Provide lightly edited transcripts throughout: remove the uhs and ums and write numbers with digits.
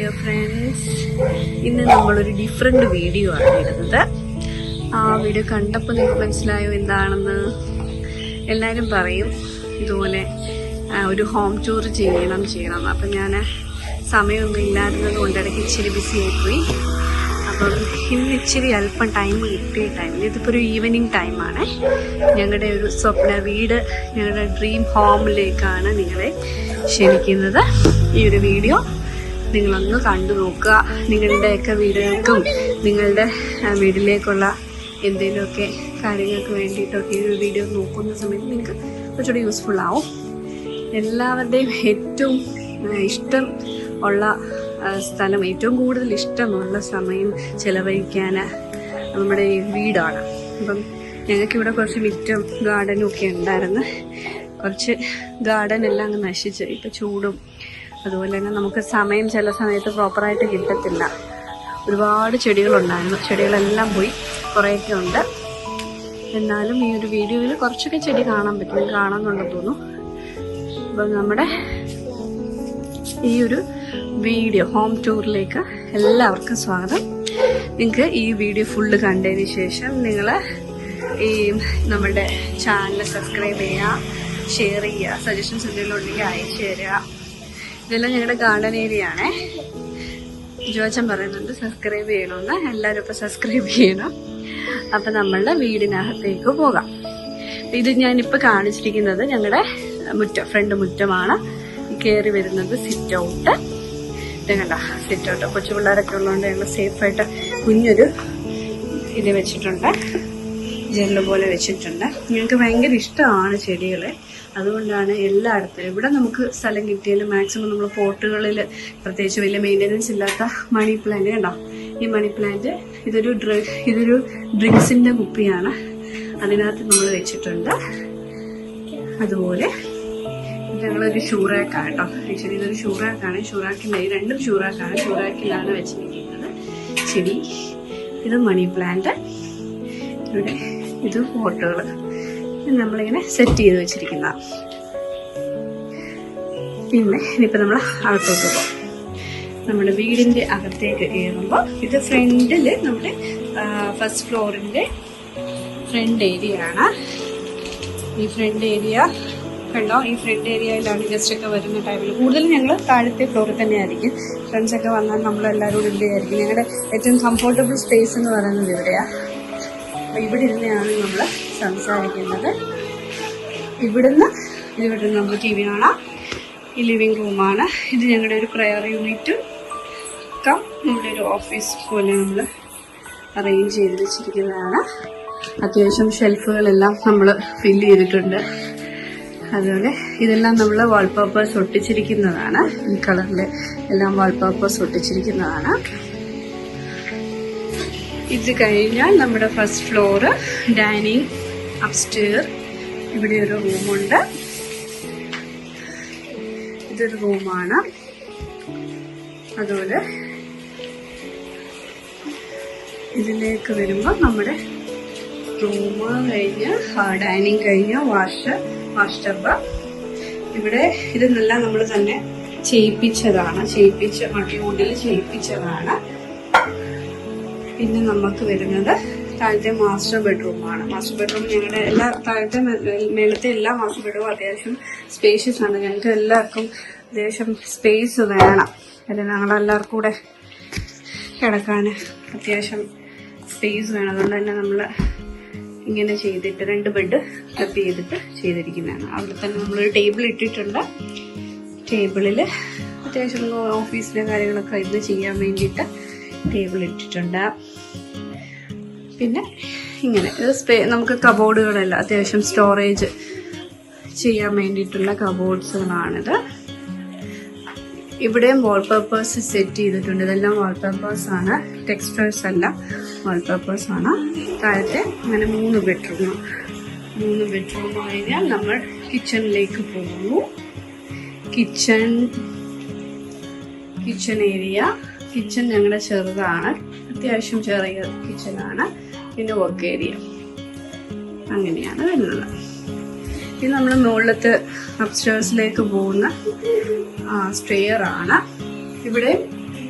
Dear friends, ഇന്ന് നമ്മളൊരു different video ആണ് ഇടുന്നത്. ആ വീഡിയോ കണ്ടപ്പോൾ നിങ്ങൾക്ക് മനസ്സിലായോ എന്താണെന്ന്? എല്ലാവരും പറയും ഇതുപോലെ ഒരു ഹോം ടൂർ ചെയ്യണം. അപ്പം ഞാൻ സമയമൊന്നും ഇല്ലായിരുന്നത് കൊണ്ട് ഇടയ്ക്ക് ഇച്ചിരി ബിസി ആയിപ്പോയി. അപ്പം ഇന്ന് ഇച്ചിരി അല്പം ടൈം കിട്ടിയ ടൈമിൽ, ഇതിപ്പോൾ ഒരു ഈവനിങ് ടൈമാണ്, ഞങ്ങളുടെ ഒരു സ്വപ്ന വീട്, ഞങ്ങളുടെ ഡ്രീം ഹോമിലേക്കാണ് നിങ്ങളെ ക്ഷണിക്കുന്നത്. ഈ ഒരു വീഡിയോ നിങ്ങളൊന്ന് കണ്ടു നോക്കുക. നിങ്ങളുടെയൊക്കെ വീടുകൾക്കും നിങ്ങളുടെ വീട്ടിലേക്കുള്ള എന്തെങ്കിലുമൊക്കെ കാര്യങ്ങൾക്ക് വേണ്ടിയിട്ടൊക്കെ ഈ ഒരു വീഡിയോ നോക്കുന്ന സമയത്ത് നിങ്ങൾക്ക് കുറച്ചുകൂടി യൂസ്ഫുൾ ആവും. എല്ലാവരുടെയും ഏറ്റവും ഇഷ്ടം ഉള്ള സ്ഥലം, ഏറ്റവും കൂടുതൽ ഇഷ്ടമുള്ള സമയം ചിലവഴിക്കാൻ നമ്മുടെ ഈ വീടാണ്. അപ്പം ഞങ്ങൾക്കിവിടെ കുറച്ച് മിറ്റും ഗാർഡനും ഒക്കെ ഉണ്ടായിരുന്നു. കുറച്ച് ഗാർഡൻ എല്ലാം അങ്ങ് നശിച്ച്, ഇപ്പം ചൂടും അതുപോലെ തന്നെ നമുക്ക് സമയം ചില സമയത്ത് പ്രോപ്പറായിട്ട് കിട്ടത്തില്ല. ഒരുപാട് ചെടികളുണ്ടായിരുന്നു, ചെടികളെല്ലാം പോയി, കുറേയൊക്കെ ഉണ്ട്. എന്നാലും ഈ ഒരു വീഡിയോയിൽ കുറച്ചൊക്കെ ചെടി കാണാൻ പറ്റും, കാണാമെന്നുണ്ടെന്ന് തോന്നുന്നു. അപ്പം നമ്മുടെ ഈ ഒരു വീഡിയോ ഹോം ടൂറിലേക്ക് എല്ലാവർക്കും സ്വാഗതം. നിങ്ങൾക്ക് ഈ വീഡിയോ ഫുള്ള് കണ്ടതിന് ശേഷം നിങ്ങൾ ഈ നമ്മുടെ ചാനൽ സബ്സ്ക്രൈബ് ചെയ്യുക, ഷെയർ ചെയ്യുക, സജഷൻസ് എന്തെങ്കിലും ഉണ്ടെങ്കിൽ അയച്ചു തരിക. ഇതെല്ലാം ഞങ്ങളുടെ ഗാർഡൻ ഏരിയ ആണേ. ജോച്ചൻ പറയുന്നുണ്ട് സബ്സ്ക്രൈബ് ചെയ്യണമെന്ന്. എല്ലാവരും ഇപ്പോൾ സബ്സ്ക്രൈബ് ചെയ്യണം. അപ്പം നമ്മളുടെ വീടിനകത്തേക്ക് പോകാം. ഇത് ഞാനിപ്പോൾ കാണിച്ചിരിക്കുന്നത് ഞങ്ങളുടെ മുറ്റം, ഫ്രണ്ട് മുറ്റമാണ്. കയറി വരുന്നത് സിറ്റ് ഔട്ട്. ഇത് കണ്ട സിറ്റ് ഔട്ട്, കൊച്ചു പിള്ളേരൊക്കെ ഉള്ളതുകൊണ്ട് ഞങ്ങൾ സേഫായിട്ട് കുഞ്ഞൊരു ഇത് വെച്ചിട്ടുണ്ട്, ജെല്ല് പോലെ വെച്ചിട്ടുണ്ട്. ഞങ്ങൾക്ക് ഭയങ്കര ഇഷ്ടമാണ് ചെടികളെ, അതുകൊണ്ടാണ് എല്ലായിടത്തും ഇവിടെ നമുക്ക് സ്ഥലം കിട്ടിയാലും മാക്സിമം നമ്മൾ പോട്ടുകളിൽ, പ്രത്യേകിച്ച് വലിയ മെയിൻ്റനൻസ് ഇല്ലാത്ത മണി പ്ലാന്റ് കണ്ടോ, ഈ മണി പ്ലാന്റ് ഇതൊരു ഡ്രിങ്ക്സിൻ്റെ കുപ്പിയാണ്, അതിനകത്ത് നമ്മൾ വെച്ചിട്ടുണ്ട്. അതുപോലെ ഞങ്ങളൊരു ഷൂറാക്കാണ് കേട്ടോ. ആക്ച്വലി ഇതൊരു ഷൂറാക്കാണ്, ഷൂറാക്കിൻ്റെ രണ്ടും ഷൂറാക്കാണ്, ഷൂറാക്കിലാണ് വെച്ചിരിക്കുന്നത് ചെടി. ഇത് മണി പ്ലാന്റ്, ഇവിടെ ഇത് പോട്ടുകൾ നമ്മളിങ്ങനെ സെറ്റ് ചെയ്ത് വെച്ചിരിക്കുന്ന. പിന്നെ ഇനിയിപ്പോൾ നമ്മൾ അകത്തോട്ട് പോകും. നമ്മുടെ വീടിൻ്റെ അകത്തേക്ക് കയറുമ്പോൾ ഇത് ഫ്രണ്ടിൽ നമ്മുടെ ഫസ്റ്റ് ഫ്ലോറിൻ്റെ ഫ്രണ്ട് ഏരിയ ആണ്. ഈ ഫ്രണ്ട് ഏരിയ കണ്ടോ, ഈ ഫ്രണ്ട് ഏരിയയിലാണ് ഗസ്റ്റൊക്കെ വരുന്ന ടൈമിൽ കൂടുതലും ഞങ്ങൾ താഴത്തെ ഫ്ലോറിൽ തന്നെ ആയിരിക്കും. ഫ്രണ്ട്സൊക്കെ വന്നാൽ നമ്മളെല്ലാവരും കൂടി ഇവിടെ ആയിരിക്കും. ഞങ്ങളുടെ ഏറ്റവും കംഫർട്ടബിൾ സ്പേസ് എന്ന് പറയുന്നത് ഇവിടെയാണ്. അപ്പോൾ ഇവിടെ ഇരുന്നാണ് നമ്മൾ സംസാരിക്കുന്നത്. ഇവിടെ നിന്ന് നമ്മൾ ടി വി കാണാം. ഈ ലിവിങ് റൂമാണ്. ഇത് ഞങ്ങളുടെ ഒരു പ്രയർ യൂണിറ്റും നമ്മുടെ ഒരു ഓഫീസ് പോലെ നമ്മൾ അറേഞ്ച് ചെയ്ത് വെച്ചിരിക്കുന്നതാണ്. അത്യാവശ്യം ഷെൽഫുകളെല്ലാം നമ്മൾ ഫില്ല് ചെയ്തിട്ടുണ്ട്. അതുപോലെ ഇതെല്ലാം നമ്മൾ വാൾപേപ്പേഴ്സ് ഒട്ടിച്ചിരിക്കുന്നതാണ്. ഈ കളറിൽ എല്ലാം വാൾപേപ്പേഴ്സ് ഒട്ടിച്ചിരിക്കുന്നതാണ്. ഇത് കഴിഞ്ഞാൽ നമ്മുടെ ഫസ്റ്റ് ഫ്ലോറ് ഡൈനിങ്, അപ്സ്റ്റെയർ. ഇവിടെ ഒരു റൂമുണ്ട്, ഇതൊരു റൂമാണ്. അതുപോലെ ഇതിലേക്ക് വരുമ്പോൾ നമ്മുടെ റൂം കഴിഞ്ഞ് ഡൈനിങ് കഴിഞ്ഞ് വാഷ് ടബ്. ഇവിടെ ഇതെല്ലാം നമ്മൾ തന്നെ ചെയ്യിപ്പിച്ച് മൾട്ടിവുഡിൽ ചെയ്യിപ്പിച്ചതാണ്. പിന്നെ നമുക്ക് വരുന്നത് താഴത്തെ മാസ്റ്റർ ബെഡ്റൂമാണ്. മാസ്റ്റർ ബെഡ്റൂം ഞങ്ങളുടെ എല്ലാ താഴത്തെ മേളത്തെ എല്ലാ മാസ്റ്റർ ബെഡ്റൂം അത്യാവശ്യം സ്പേഷ്യസ് ആണ്. ഞങ്ങൾക്ക് എല്ലാവർക്കും അത്യാവശ്യം സ്പേസ് വേണം. അല്ലെ, ഞങ്ങളെല്ലാവർക്കും കൂടെ കിടക്കാൻ അത്യാവശ്യം സ്പേസ് വേണം. അതുകൊണ്ട് തന്നെ നമ്മൾ ഇങ്ങനെ ചെയ്തിട്ട് 2 ബെഡ് ക്ലബ് ചെയ്തിട്ട് ചെയ്തിരിക്കുന്നതാണ്. അവിടെ തന്നെ നമ്മളൊരു ടേബിൾ ഇട്ടിട്ടുണ്ട്. ടേബിളിൽ അത്യാവശ്യം ഓഫീസിലെ കാര്യങ്ങളൊക്കെ ഇന്ന് ചെയ്യാൻ വേണ്ടിയിട്ട് ടേബിൾ ഇട്ടിട്ടുണ്ട്. പിന്നെ ഇങ്ങനെ ഇത് നമുക്ക് കബോർഡുകളെല്ലാം അത്യാവശ്യം സ്റ്റോറേജ് ചെയ്യാൻ വേണ്ടിയിട്ടുള്ള കബോർഡ്സുകളാണിത്. ഇവിടെയും വാൾപേപ്പേഴ്സ് സെറ്റ് ചെയ്തിട്ടുണ്ട്. ഇതെല്ലാം വാൾപേപ്പേഴ്സാണ്, ടെക്സ്റ്റേഴ്സ് അല്ല, വാൾപേപ്പേഴ്സാണ്. താഴത്തെ അങ്ങനെ 3 ബെഡ്റൂം കഴിഞ്ഞാൽ നമ്മൾ കിച്ചണിലേക്ക് പോകുന്നു. Kitchen area. കിച്ചൺ ഞങ്ങളുടെ ചെറുതാണ്, അത്യാവശ്യം ചെറിയ കിച്ചണാണ്. പിന്നെ വർക്ക് ഏരിയ അങ്ങനെയാണ് വരുന്നത്. ഇത് നമ്മൾ മുകളിലത്തെ അപ്സ്റ്റേഴ്സിലേക്ക് പോകുന്ന സ്റ്റെയർ ആണ്. ഇവിടെ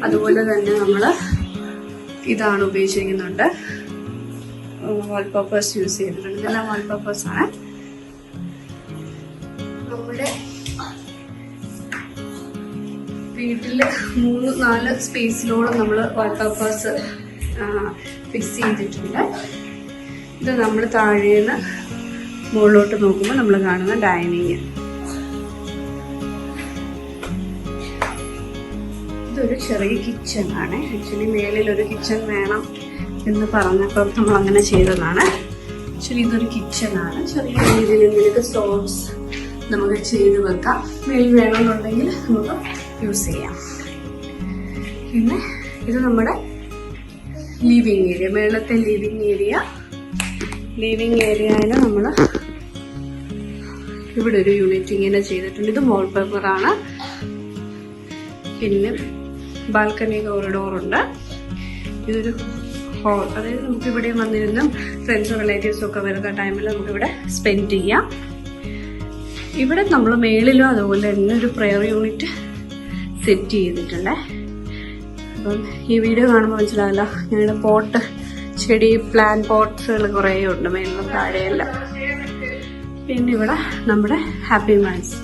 അതുപോലെ തന്നെ നമ്മൾ ഇതാണ് ഉപയോഗിച്ചിരിക്കുന്നുണ്ട്, വാൾപേപ്പേഴ്സ് യൂസ് ചെയ്തിട്ടുണ്ട്. ഇതെല്ലാം വാൾപേപ്പേഴ്സ് ആണ്. നമ്മുടെ വീട്ടില് 3-4 സ്പേസിലോളം നമ്മൾ വാൾപേപ്പേഴ്സ് ഫിക്സ് ചെയ്തിട്ടുണ്ട്. ഇത് നമ്മൾ താഴേന്ന് മുകളിലോട്ട് നോക്കുമ്പോൾ നമ്മൾ കാണുന്ന ഡൈനിങ്. ഇതൊരു ചെറിയ കിച്ചൺ ആണ്. ആക്ച്വലി മേളിൽ ഒരു കിച്ചൺ വേണം എന്ന് പറഞ്ഞപ്പോൾ നമ്മൾ അങ്ങനെ ചെയ്തതാണ്. ആക്ച്വലി ഇതൊരു കിച്ചൺ ആണ്. ചെറിയ രീതിയിൽ എന്തെങ്കിലും സ്റ്റോർസ് നമുക്ക് ചെയ്ത് വെക്കാം. മേളിൽ വേണമെന്നുണ്ടെങ്കിൽ നമുക്ക് യൂസ് ചെയ്യാം. പിന്നെ ഇത് നമ്മുടെ ലിവിങ് ഏരിയ, മേളത്തെ ലിവിങ് ഏരിയ. ലിവിങ് ഏരിയയിൽ നമ്മൾ ഇവിടെ ഒരു യൂണിറ്റ് ഇങ്ങനെ ചെയ്തിട്ടുണ്ട്. ഇത് വാൾപേപ്പർ ആണ്. പിന്നെ ബാൽക്കണി കോറിഡോർ ഉണ്ട്. ഇതൊരു ഹോൾ, അതായത് നമുക്ക് ഇവിടെ വന്നിരുന്ന ഫ്രണ്ട്സും റിലേറ്റീവ്സും ഒക്കെ വരുന്ന ടൈമിൽ നമുക്കിവിടെ സ്പെൻഡ് ചെയ്യാം. ഇവിടെ നമ്മൾ മേളിലും അതുപോലെ തന്നെ ഒരു പ്രെയർ യൂണിറ്റ് സെറ്റ് ചെയ്തിട്ടുണ്ട്. അപ്പം ഈ വീഡിയോ കാണുമ്പോൾ മനസ്സിലാവില്ല, ഞങ്ങളുടെ പോട്ട് ചെടി പ്ലാൻ പോട്ട്സുകൾ കുറേ ഉണ്ട് മേളിലും താഴെയല്ല. പിന്നെ ഇവിടെ നമ്മുടെ ഹാപ്പി മാൻസ്,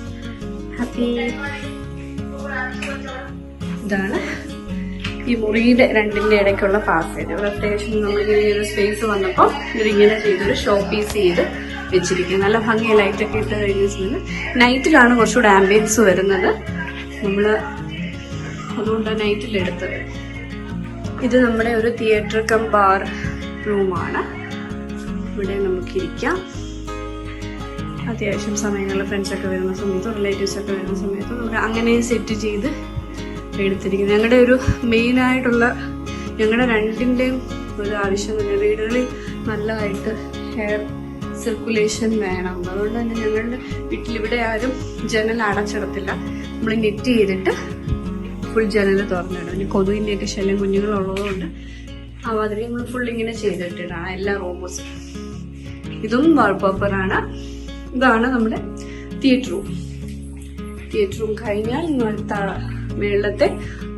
ഇതാണ് ഈ മുറിയുടെ രണ്ടിന്റെ ഇടയ്ക്കുള്ള പാസേജ്. ഇവിടെ അത്യാവശ്യം നമ്മളിങ്ങനെ ഒരു സ്പേസ് വന്നപ്പോൾ ഇതിങ്ങനെ ചെയ്തൊരു ഷോ പീസ് ചെയ്ത് വെച്ചിരിക്കുന്നത്. നല്ല ഭംഗിയ ലൈറ്റൊക്കെ ഇട്ട് കഴിഞ്ഞിട്ടുണ്ടെങ്കിൽ നൈറ്റിലാണ് കുറച്ചുകൂടെ ആംബിയൻസ് വരുന്നത്. നമ്മള് അതുകൊണ്ടാണ് നൈറ്റിലെടുത്തത്. ഇത് നമ്മുടെ ഒരു തിയേറ്റർ കം ബാർ റൂമാണ്. ഇവിടെ നമുക്കിരിക്കാം. അത്യാവശ്യം സമയങ്ങളിൽ ഫ്രണ്ട്സൊക്കെ വരുന്ന സമയത്തും റിലേറ്റീവ്സൊക്കെ വരുന്ന സമയത്തും നമുക്ക് അങ്ങനെ സെറ്റ് ചെയ്ത് എടുത്തിരിക്കുന്നത്. ഞങ്ങളുടെ ഒരു മെയിനായിട്ടുള്ള ഞങ്ങളുടെ രണ്ടിൻ്റെയും ഒരു ആവശ്യം തന്നെ വീടുകളിൽ നല്ലതായിട്ട് ഹെയർ സർക്കുലേഷൻ വേണം. അതുകൊണ്ട് തന്നെ ഞങ്ങളുടെ വീട്ടിലിവിടെ ആരും ജനൽ അടച്ചിടത്തില്ല. നമ്മൾ നെറ്റ് ചെയ്തിട്ട് ഫുൾ ജനൽ തുറന്നിടും. ഇനി കൊതുകിൻ്റെയൊക്കെ ശല്യം കുഞ്ഞുങ്ങളുള്ളതുകൊണ്ട് ആ മാതിരി നമ്മൾ ഫുൾ ഇങ്ങനെ ചെയ്തിട്ടിട്ടാണ് എല്ലാ റൂംസും. ഇതും വാൾപേപ്പറാണ്. ഇതാണ് നമ്മുടെ തിയേറ്റർ റൂം. തിയേറ്റർ റൂം കഴിഞ്ഞാൽ മേളത്തെ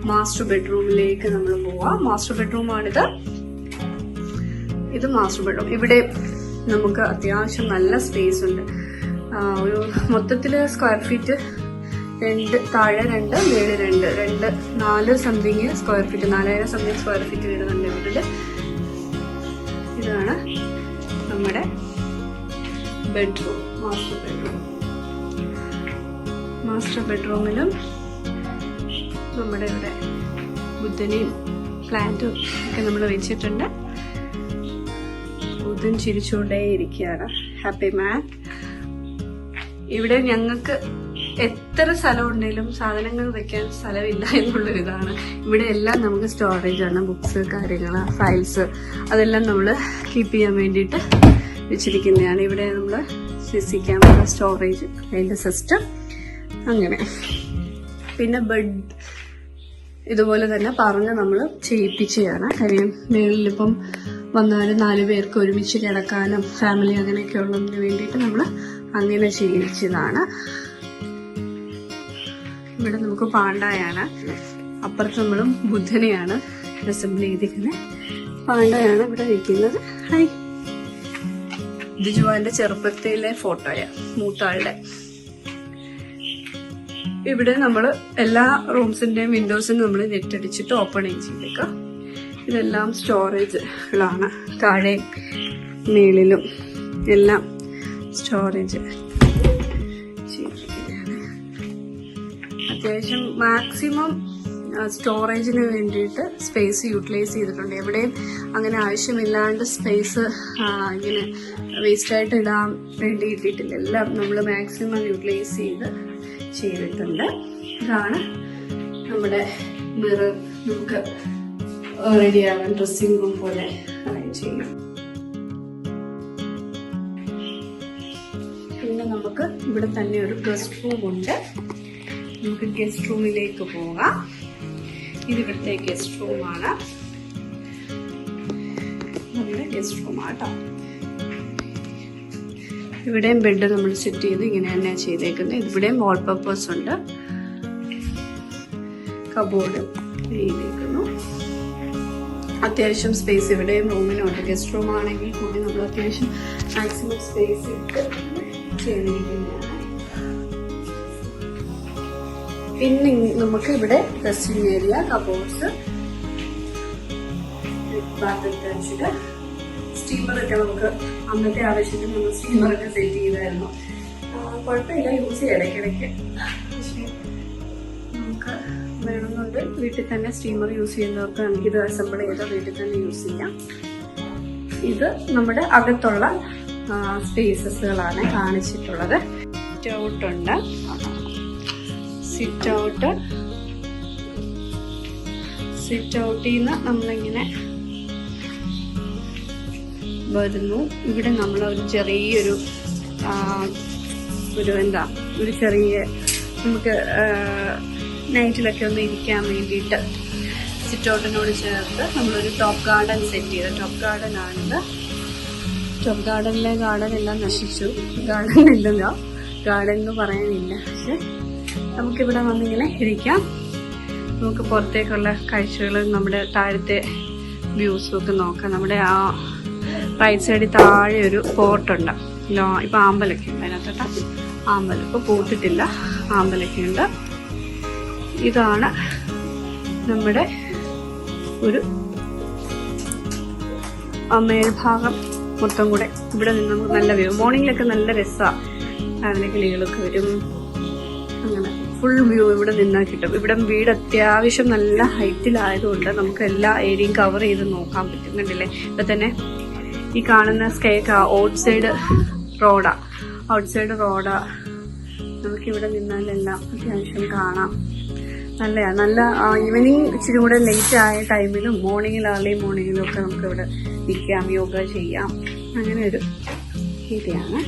മാസ്റ്റർ ബെഡ്റൂമിലേക്ക് നമ്മൾ പോവാം. മാസ്റ്റർ ബെഡ്റൂമാണിത്. ഇത് മാസ്റ്റർ ബെഡ്റൂം. ഇവിടെ നമുക്ക് അത്യാവശ്യം നല്ല സ്പേസ് ഉണ്ട്. ഒരു മൊത്തത്തില് സ്ക്വയർ ഫീറ്റ് 2, താഴെ 2, മേളിൽ 2, 4 something square feet, 4000 something square feet വരുന്നുണ്ട് വീട്ടില്. ഇതാണ് നമ്മുടെ ബെഡ്റൂം, മാസ്റ്റർ ബെഡ്റൂം. മാസ്റ്റർ ബെഡ്റൂമിലും നമ്മുടെ ഇവിടെ ബുദ്ധനെയും പ്ലാന്റും ഒക്കെ നമ്മൾ വെച്ചിട്ടുണ്ട്. ബുദ്ധൻ ചിരിച്ചുകൊണ്ടേ ഇരിക്കുകയാണ്, ഹാപ്പി മാൻ. ഇവിടെ ഞങ്ങൾക്ക് എത്ര സ്ഥലം ഉണ്ടെങ്കിലും സാധനങ്ങൾ വെക്കാൻ സ്ഥലമില്ല എന്നുള്ളൊരിതാണ്. ഇവിടെ എല്ലാം നമുക്ക് സ്റ്റോറേജ് ആണ്. ബുക്സ്, കാര്യങ്ങൾ, ഫയൽസ് അതെല്ലാം നമ്മൾ കീപ്പ് ചെയ്യാൻ വേണ്ടിയിട്ട് വെച്ചിരിക്കുന്നതാണ്. ഇവിടെ നമ്മൾ CC ക്യാമറ, സ്റ്റോറേജ്, അതിൻ്റെ സിസ്റ്റം അങ്ങനെ. പിന്നെ ബെഡ് ഇതുപോലെ തന്നെ പറഞ്ഞ് നമ്മൾ ചെയ്യിപ്പിച്ചതാണ്. കാര്യം മേളിലിപ്പം വന്നാലും 4 പേർക്ക് ഒരുമിച്ച് കിടക്കാനും ഫാമിലി അങ്ങനെയൊക്കെ ഉള്ളതിന് വേണ്ടിയിട്ട് നമ്മൾ അങ്ങനെ ചെയ്യിച്ചതാണ്. ഇവിടെ നമുക്ക് പാണ്ടായാണ്, അപ്പുറത്ത് നമ്മളും ബുദ്ധനെയാണ് അസംബിൾ ചെയ്തിരിക്കുന്നത്. പാണ്ടായാണ് ഇവിടെ ഇരിക്കുന്നത്. ഹായ്, ഇത് ജുവാന്റെ ചെറുപ്പത്തിലെ ഫോട്ടോയാ, മൂത്താളുടെ. ഇവിടെ നമ്മൾ എല്ലാ റൂംസിന്റെയും വിൻഡോസിനും നമ്മൾ നെറ്റ് അടിച്ചിട്ട് ഓപ്പൺ ചെയ്തേക്കാം. ഇതെല്ലാം സ്റ്റോറേജുകളാണ്. താഴെ മേളിലും എല്ലാം സ്റ്റോറേജ് ചെയ്തിരിക്കുന്നതാണ്. അത്യാവശ്യം മാക്സിമം സ്റ്റോറേജിന് വേണ്ടിയിട്ട് സ്പേസ് യൂട്ടിലൈസ് ചെയ്തിട്ടുണ്ട്. എവിടെയും അങ്ങനെ ആവശ്യമില്ലാണ്ട് സ്പേസ് ഇങ്ങനെ വേസ്റ്റായിട്ട് ഇടാൻ വേണ്ടി ഇട്ടിട്ടില്ല. എല്ലാം നമ്മൾ മാക്സിമം യൂട്ടിലൈസ് ചെയ്തിട്ടുണ്ട്. ഇതാണ് നമ്മുടെ മിറർ. നമുക്ക് റെഡിയാവാൻ ഡ്രസ്സിംഗ് റൂം പോലെ അറേഞ്ച് ചെയ്യാം. പിന്നെ നമുക്ക് ഇവിടെ തന്നെ ഒരു ഗസ്റ്റ് റൂം ഉണ്ട്. നമുക്ക് ഗസ്റ്റ് റൂമിലേക്ക് പോകാം. ഇത് ഇവിടുത്തെ ഗസ്റ്റ് റൂമാണ്. നമ്മുടെ ഗസ്റ്റ് റൂമാട്ടോ. ഇവിടെയും ബെഡ് നമ്മൾ സെറ്റ് ചെയ്ത് ഇങ്ങനെ തന്നെ ചെയ്തേക്കുന്നത്. ഇവിടെയും വാൾപേപ്പേഴ്സ് ഉണ്ട്, കബോർഡ്. ചെയ്തേക്കുന്നു. അത്യാവശ്യം സ്പേസ് ഇവിടെയും റൂമിനുണ്ട്. ഗസ്റ്റ് റൂം ആണെങ്കിൽ കൂടി നമ്മൾ അത്യാവശ്യം മാക്സിമം സ്പേസ് ഇട്ട് ചെയ്തിരിക്കുന്നതാണ്. പിന്നെ നമുക്ക് ഇവിടെ ഡ്രസ്സിംഗ് ഏരിയ, കബോർഡ്സ്, സ്റ്റീമറൊക്കെ നമുക്ക് അന്നത്തെ ആവശ്യത്തിന് നമ്മൾ സ്റ്റീമറൊക്കെ സെറ്റ് ചെയ്തായിരുന്നു. കുഴപ്പമില്ല, യൂസ് ചെയ്യാം ഇടയ്ക്കിടയ്ക്ക്. പക്ഷേ നമുക്ക് വേണമെന്നുണ്ട് വീട്ടിൽ തന്നെ സ്റ്റീമർ യൂസ് ചെയ്യുന്നവർക്ക് നമുക്കിത് അസംബിൾ ചെയ്ത് വീട്ടിൽ തന്നെ യൂസ് ചെയ്യാം. ഇത് നമ്മുടെ അകത്തുള്ള സ്പേസസുകളാണ് കാണിച്ചിട്ടുള്ളത്. സിറ്റ് ഔട്ട് ഉണ്ട്. സിറ്റ് ഔട്ടിൽ നിന്ന് നമ്മളിങ്ങനെ വരുന്നു. ഇവിടെ നമ്മൾ ഒരു ചെറിയൊരു ഒരു ചെറിയ നമുക്ക് നൈറ്റിലൊക്കെ ഒന്ന് ഇരിക്കാൻ വേണ്ടിയിട്ട് സിറ്റ് ഔട്ടിനോട് ചേർത്ത് നമ്മളൊരു ടോപ്പ് ഗാർഡൻ സെറ്റ് ചെയ്ത്, ടോപ്പ് ഗാർഡൻ ആണിത്. ടോപ്പ് ഗാർഡനിലെ ഗാർഡൻ എല്ലാം നശിച്ചു. ഗാർഡൻ ഇല്ലല്ലോ, ഗാർഡൻ എന്ന് പറയാനില്ല. പക്ഷെ നമുക്കിവിടെ വന്നിങ്ങനെ ഇരിക്കാം. നമുക്ക് പുറത്തേക്കുള്ള കാഴ്ചകൾ, നമ്മുടെ താഴത്തെ വ്യൂസും ഒക്കെ നോക്കാം. നമ്മുടെ ആ റൈറ്റ് സൈഡിൽ താഴെ ഒരു പോർട്ടുണ്ട്. ഇപ്പൊ ആമ്പലൊക്കെ ഉണ്ട് അതിനകത്തോട്ട്. ആമ്പലം ഇപ്പൊ പൂത്തിട്ടില്ല, ആമ്പലൊക്കെ ഉണ്ട്. ഇതാണ് നമ്മുടെ ഒരു മേൽഭാഗം മൊത്തം കൂടെ. ഇവിടെ നിന്ന് നമുക്ക് നല്ല വ്യൂ. മോർണിംഗിലൊക്കെ നല്ല രസമാണ്. രാവിലെ കിളികളൊക്കെ വരും. അങ്ങനെ ഫുൾ വ്യൂ ഇവിടെ നിന്നാൽ കിട്ടും. ഇവിടെ വീട് അത്യാവശ്യം നല്ല ഹൈറ്റിലായതുകൊണ്ട് നമുക്ക് എല്ലാ ഏരിയയും കവർ ചെയ്ത് നോക്കാൻ പറ്റും. കണ്ടില്ലേ, ഇപ്പൊ തന്നെ ഈ കാണുന്ന സ്റ്റേക്ക് ഔട്ട് സൈഡ് റോഡാ. നമുക്കിവിടെ നിന്നാലെല്ലാം അത്യാവശ്യം കാണാം. നല്ല ഈവനിങ് ഇച്ചിരി കൂടെ ലേറ്റ് ആയ ടൈമിലും ഏർലി മോർണിംഗിലും ഒക്കെ നമുക്കിവിടെ നിൽക്കാം, യോഗ ചെയ്യാം. അങ്ങനെ ഒരു രീതിയാണ്.